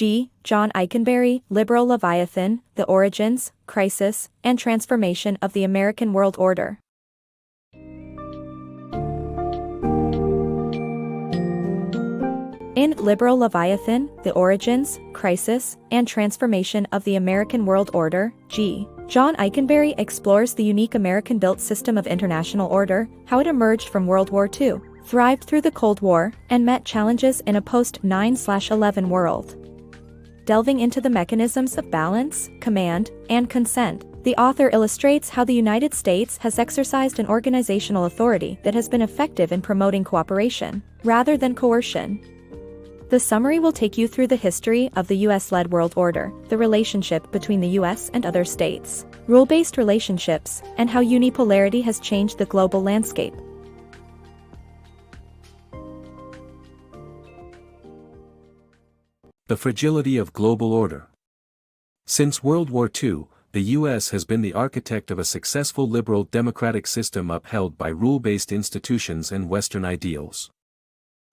GJohnIkenberry, Liberal Leviathan, The Origins, Crisis, and Transformation of the American World Order. In Liberal Leviathan, The Origins, Crisis, and Transformation of the American World Order, GJohnIkenberry explores the unique American-built system of international order, how it emerged from World War II, thrived through the Cold War, and met challenges in a post-9/11 world. Delving into the mechanisms of balance, command, and consent, the author illustrates how the United States has exercised an organizational authority that has been effective in promoting cooperation, rather than coercion. The summary will take you through the history of the US-led world order, the relationship between the US and other states, rule-based relationships, and how unipolarity has changed the global landscape. The fragility of global order. Since World War II, the U.S. has been the architect of a successful liberal democratic system upheld by rule-based institutions and Western ideals.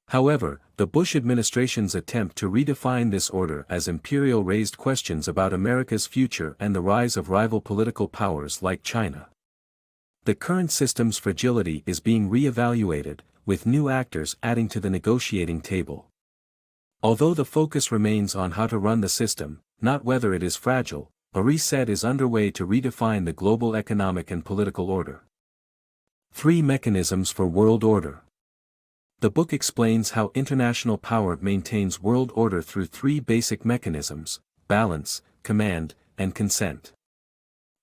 However, the Bush administration's attempt to redefine this order as imperial raised questions about America's future and the rise of rival political powers like China. The current system's fragility is being re-evaluated, with new actors adding to the negotiating table. Although the focus remains on how to run the system, not whether it is fragile, a reset is underway to redefine the global economic and political order. 3 mechanisms for world order. The book explains how international power maintains world order through 3 basic mechanisms: balance, command, and consent.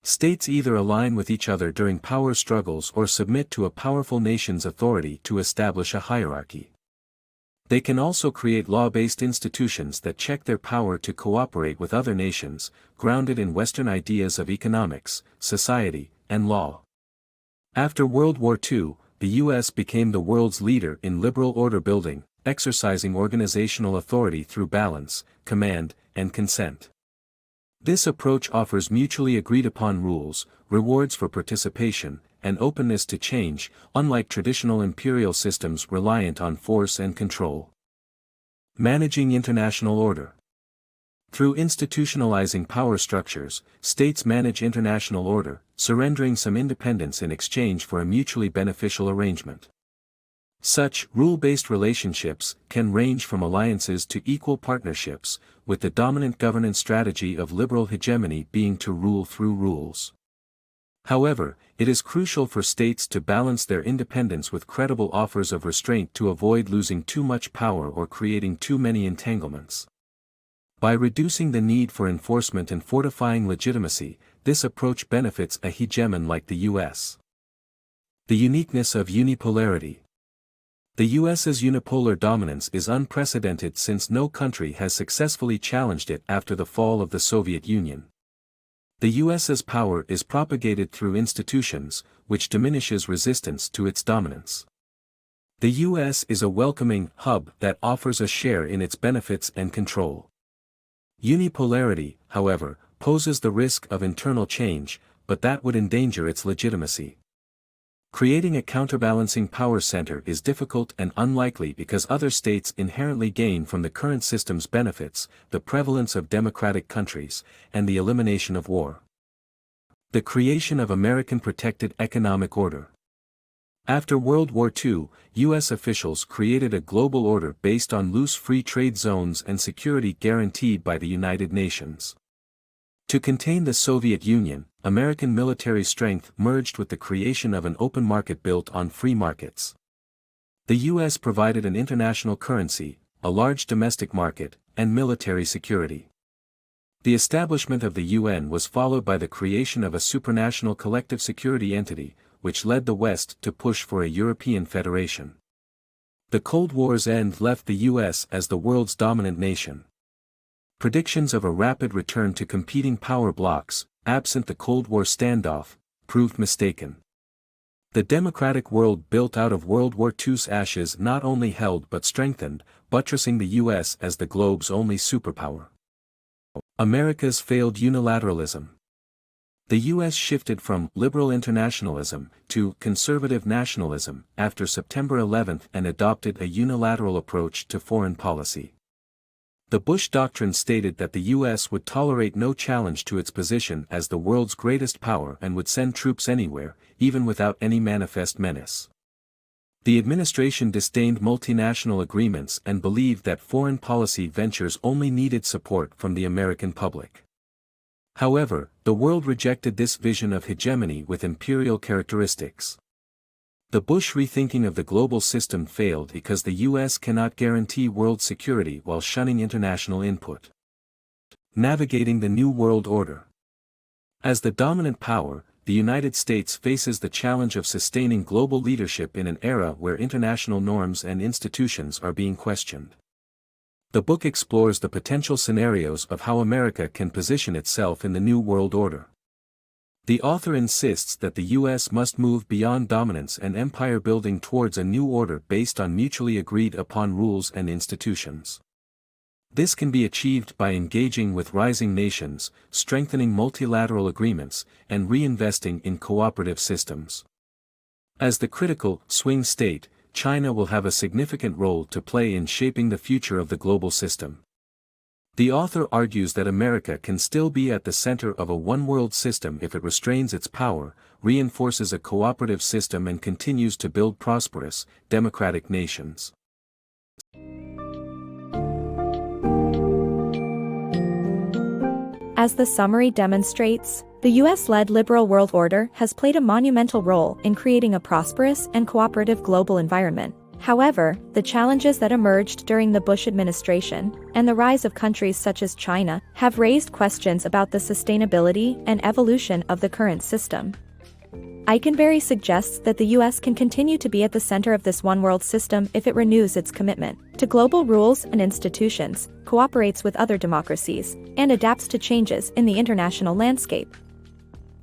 States either align with each other during power struggles or submit to a powerful nation's authority to establish a hierarchy. They can also create law-based institutions that check their power to cooperate with other nations, grounded in Western ideas of economics, society, and law. After World War II, the U.S. became the world's leader in liberal order building, exercising organizational authority through balance, command, and consent. This approach offers mutually agreed-upon rules, rewards for participation, and openness to change, unlike traditional imperial systems reliant on force and control. Managing international order. Through institutionalizing power structures, states manage international order, surrendering some independence in exchange for a mutually beneficial arrangement. Such rule-based relationships can range from alliances to equal partnerships, with the dominant governance strategy of liberal hegemony being to rule through rules. However, it is crucial for states to balance their independence with credible offers of restraint to avoid losing too much power or creating too many entanglements. By reducing the need for enforcement and fortifying legitimacy, this approach benefits a hegemon like the U.S. The uniqueness of unipolarity. The U.S.'s unipolar dominance is unprecedented since no country has successfully challenged it after the fall of the Soviet Union. The U.S.'s power is propagated through institutions, which diminishes resistance to its dominance. The U.S. is a welcoming hub that offers a share in its benefits and control. Unipolarity, however, poses the risk of internal change, but that would endanger its legitimacy. Creating a counterbalancing power center is difficult and unlikely because other states inherently gain from the current system's benefits, the prevalence of democratic countries, and the elimination of war. The creation of American protected economic order. After World War II, U.S. officials created a global order based on loose free trade zones and security guaranteed by the United Nations. To contain the Soviet Union, American military strength merged with the creation of an open market built on free markets. The U.S. provided an international currency, a large domestic market, and military security. The establishment of the UN was followed by the creation of a supranational collective security entity, which led the West to push for a European federation. The Cold War's end left the U.S. as the world's dominant nation. Predictions of a rapid return to competing power blocs, absent the Cold War standoff, proved mistaken. The democratic world built out of World War II's ashes not only held but strengthened, buttressing the U.S. as the globe's only superpower. America's failed unilateralism. The U.S. shifted from liberal internationalism to conservative nationalism after September 11 and adopted a unilateral approach to foreign policy. The Bush Doctrine stated that the U.S. would tolerate no challenge to its position as the world's greatest power and would send troops anywhere, even without any manifest menace. The administration disdained multinational agreements and believed that foreign policy ventures only needed support from the American public. However, the world rejected this vision of hegemony with imperial characteristics. The Bush rethinking of the global system failed because the U.S. cannot guarantee world security while shunning international input. Navigating the New World Order. As the dominant power, the United States faces the challenge of sustaining global leadership in an era where international norms and institutions are being questioned. The book explores the potential scenarios of how America can position itself in the New World Order. The author insists that the U.S. must move beyond dominance and empire building towards a new order based on mutually agreed upon rules and institutions. This can be achieved by engaging with rising nations, strengthening multilateral agreements, and reinvesting in cooperative systems. As the critical, swing state, China will have a significant role to play in shaping the future of the global system. The author argues that America can still be at the center of a one-world system if it restrains its power, reinforces a cooperative system and continues to build prosperous, democratic nations. As the summary demonstrates, the US-led liberal world order has played a monumental role in creating a prosperous and cooperative global environment. However, the challenges that emerged during the Bush administration, and the rise of countries such as China, have raised questions about the sustainability and evolution of the current system. Ikenberry suggests that the US can continue to be at the center of this one-world system if it renews its commitment to global rules and institutions, cooperates with other democracies, and adapts to changes in the international landscape.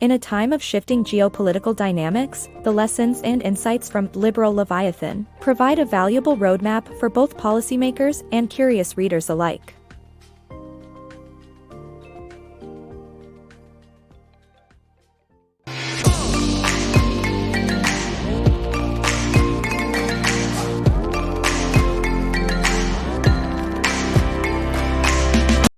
In a time of shifting geopolitical dynamics, the lessons and insights from Liberal Leviathan provide a valuable roadmap for both policymakers and curious readers alike.